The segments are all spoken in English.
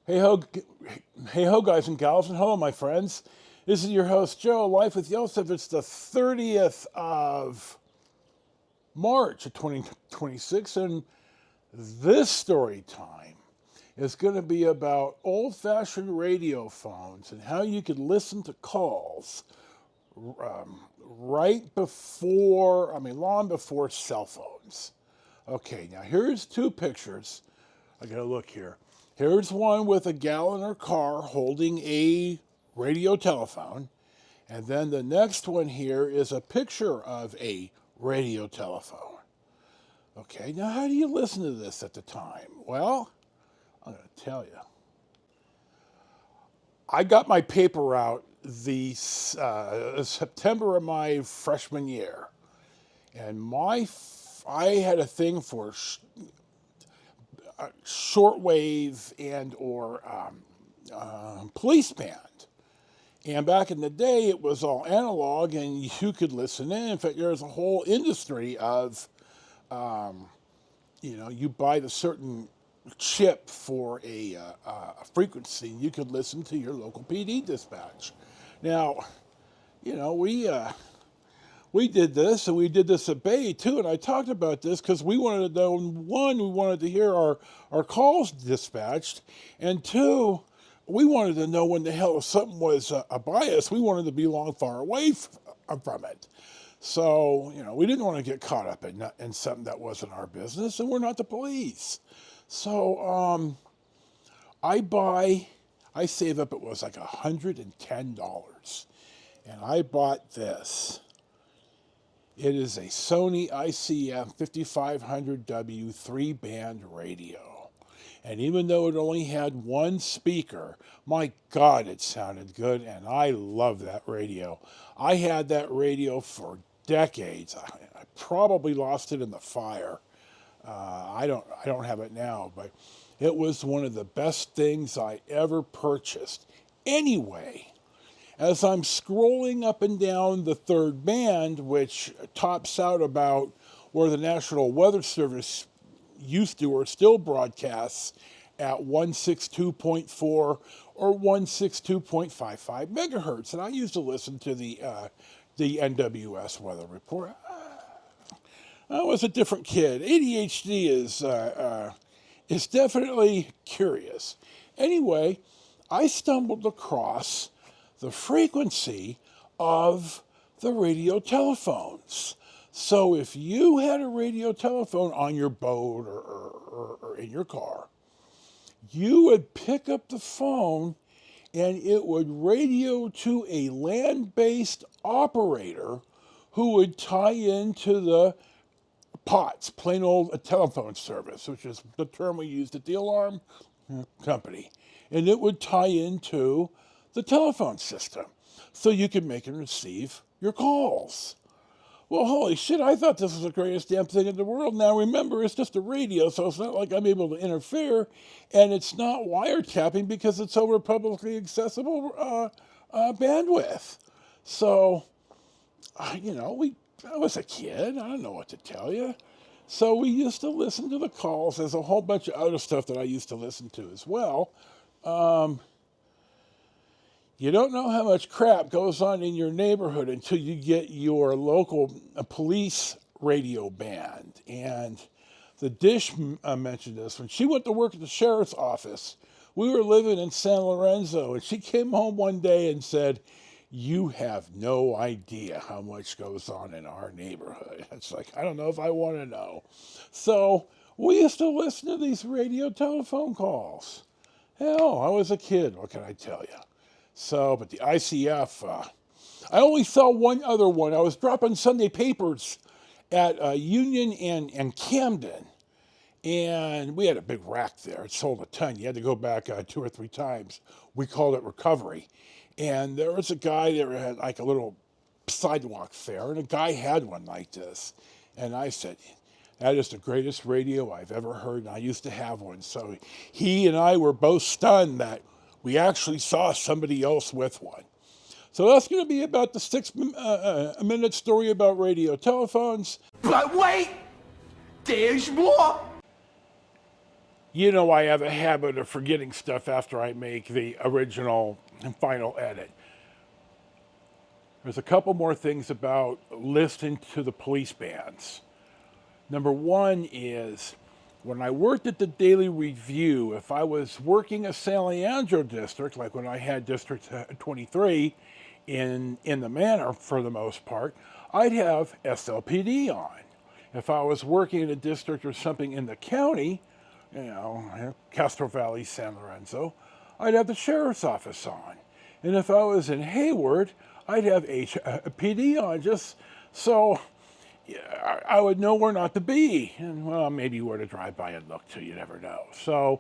Hey ho, hey ho, guys and gals, and hello, my friends. This is your host Joe, Life with Josef. It's the 30th of March of 2026, and this story time is going to be about old-fashioned radio phones and how you could listen to calls long before cell phones. Okay, now here's two pictures. I gotta look here. Here's one with a gal in her car holding a radio telephone. And then the next one here is a picture of a radio telephone. Okay, now how do you listen to this at the time? Well, I'm gonna tell you. I got my paper out the September of my freshman year. And I had a thing for shortwave and or police band. And back in the day, it was all analog, and you could listen in. In fact, there's a whole industry of, you buy the certain chip for a frequency. You could listen to your local PD dispatch. Now, you know, we did this, and we did this at Bay too. And I talked about this because we wanted to know, one, we wanted to hear our calls dispatched, and two, we wanted to know when the hell if something was a bias, we wanted to be long far away from it. So, we didn't want to get caught up in something that wasn't our business, and we're not the police. So I save up, it was like $110, and I bought this. It is a Sony ICM 5500W 3-band radio. And even though it only had one speaker, my God, it sounded good, and I love that radio. I had that radio for decades. I probably lost it in the fire. I don't have it now, but it was one of the best things I ever purchased. Anyway, as I'm scrolling up and down the third band, which tops out about where the National Weather Service used to or still broadcasts at 162.4 or 162.55 megahertz, and I used to listen to the NWS weather report. I was a different kid. ADHD is definitely curious. Anyway, I stumbled across the frequency of the radio telephones. So if you had a radio telephone on your boat or in your car, you would pick up the phone and it would radio to a land-based operator who would tie into the POTS, plain old telephone service, which is the term we used at the alarm company. And it would tie into the telephone system so you could make and receive your calls. Well, holy shit, I thought this was the greatest damn thing in the world. Now remember, it's just a radio, so it's not like I'm able to interfere, and it's not wiretapping because it's over publicly accessible bandwidth. So, I was a kid. I don't know what to tell you. So we used to listen to the calls. There's a whole bunch of other stuff that I used to listen to as well. You don't know how much crap goes on in your neighborhood until you get your local police radio band. And the dish mentioned this. When she went to work at the sheriff's office, we were living in San Lorenzo, and she came home one day and said, "You have no idea how much goes on in our neighborhood." It's like, I don't know if I want to know. So we used to listen to these radio telephone calls. Hell, I was a kid. What can I tell you? So, but the ICF, I only saw one other one. I was dropping Sunday papers at Union and Camden, and we had a big rack there. It sold a ton. You had to go back 2 or 3 times. We called it recovery. And there was a guy that had like a little sidewalk fair, and a guy had one like this. And I said, "That is the greatest radio I've ever heard," and I used to have one. So he and I were both stunned that we actually saw somebody else with one. So that's going to be about the 6-minute story about radio telephones. But wait, there's more. You know, I have a habit of forgetting stuff after I make the original and final edit. There's a couple more things about listening to the police bands. Number one is when I worked at the Daily Review, if I was working a San Leandro district, like when I had District 23 in the manor for the most part, I'd have SLPD on. If I was working in a district or something in the county, Castro Valley, San Lorenzo, I'd have the sheriff's office on. And if I was in Hayward, I'd have HPD on just so I would know where not to be. And, well, maybe where to drive by and look to, you never know. So,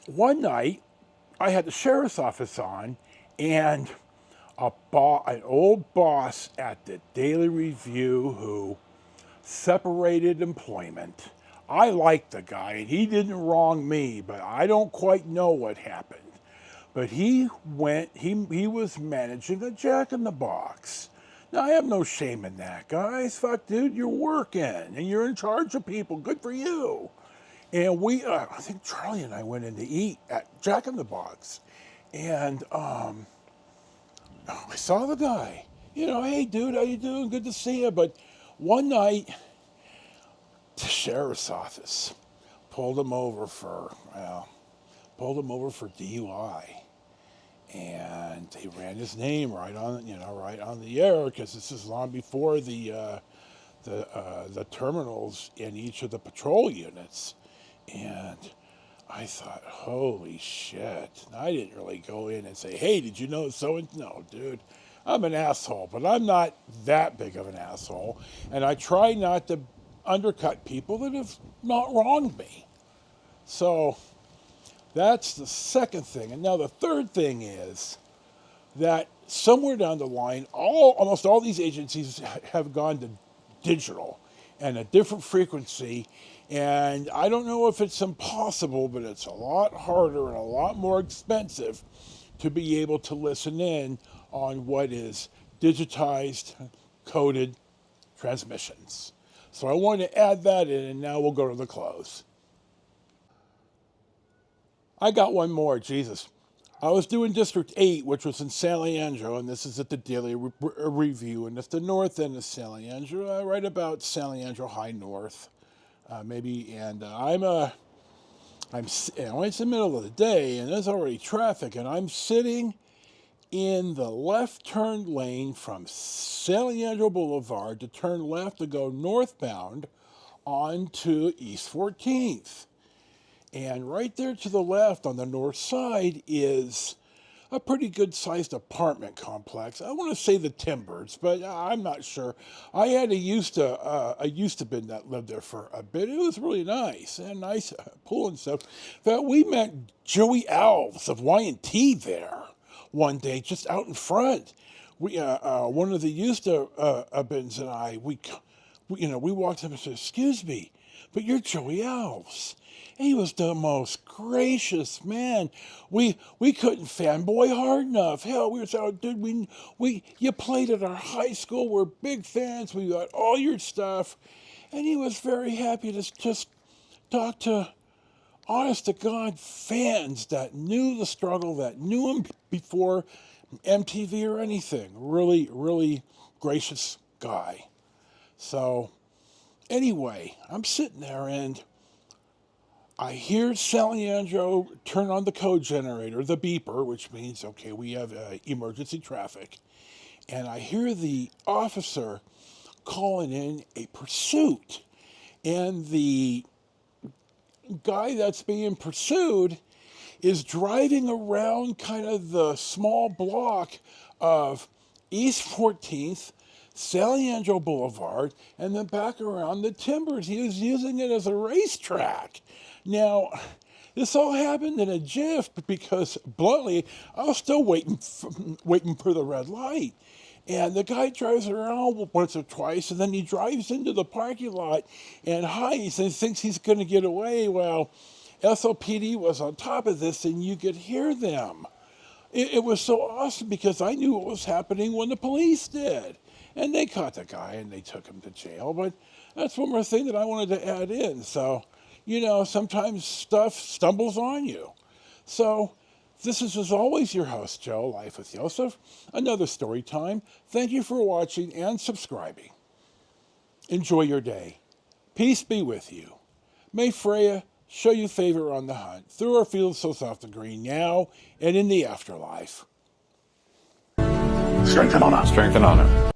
one night, I had the sheriff's office on, and an old boss at the Daily Review who separated employment. I liked the guy, and he didn't wrong me, but I don't quite know what happened. But he was managing a Jack in the Box. Now, I have no shame in that, guys. Fuck, dude, you're working, and you're in charge of people. Good for you. And I think Charlie and I went in to eat at Jack in the Box. And I saw the guy. Hey, dude, how you doing? Good to see you. But one night, the sheriff's office pulled him over for DUI, and they ran his name right on the air because this is long before the terminals in each of the patrol units, and I thought, holy shit! And I didn't really go in and say, hey, did you know so? No, dude. I'm an asshole, but I'm not that big of an asshole, and I try not to undercut people that have not wronged me. So that's the second thing. And now the third thing is that somewhere down the line, almost all these agencies have gone to digital and a different frequency. And I don't know if it's impossible, but it's a lot harder and a lot more expensive to be able to listen in on what is digitized, coded transmissions. So I want to add that in, and now we'll go to the close. I got one more, Jesus. I was doing District 8, which was in San Leandro, and this is at the Daily Review, and it's the north end of San Leandro, right about San Leandro High North, maybe. And it's the middle of the day, and there's already traffic, and I'm sitting in the left turn lane from San Leandro Boulevard to turn left to go northbound onto East 14th. And right there to the left on the north side is a pretty good sized apartment complex. I want to say the Timbers, but I'm not sure. I had a used to bin that lived there for a bit. It was really nice and nice pool and stuff. But we met Joey Alves of Y&T there one day, just out in front. We one of the used to bins and I we walked up and said, "Excuse me, but you're Joey Alves." He was the most gracious man. We couldn't fanboy hard enough. Hell, we were saying, dude, you played at our high school. We're big fans. We got all your stuff. And he was very happy to just talk to honest to God fans that knew the struggle, that knew him before MTV or anything. Really, really gracious guy. So anyway, I'm sitting there and I hear San Leandro turn on the code generator, the beeper, which means, okay, we have emergency traffic. And I hear the officer calling in a pursuit. And the guy that's being pursued is driving around kind of the small block of East 14th, San Leandro Boulevard, and then back around the Timbers. He was using it as a racetrack. Now, this all happened in a jiff because, bluntly, I was still waiting for the red light. And the guy drives around once or twice, and then he drives into the parking lot and hides and thinks he's going to get away. Well, SLPD was on top of this, and you could hear them. It was so awesome because I knew what was happening when the police did. And they caught the guy, and they took him to jail. But That's one more thing that I wanted to add in. So, sometimes stuff stumbles on you. So, this is, as always, your host, Joe, Life with Josef. Another story time. Thank you for watching and subscribing. Enjoy your day. Peace be with you. May Freya show you favor on the hunt through our fields so soft and green now and in the afterlife. Strength and honor. Strength and honor.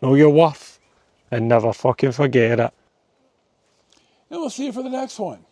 Know your worth and never fucking forget it. And we'll see you for the next one.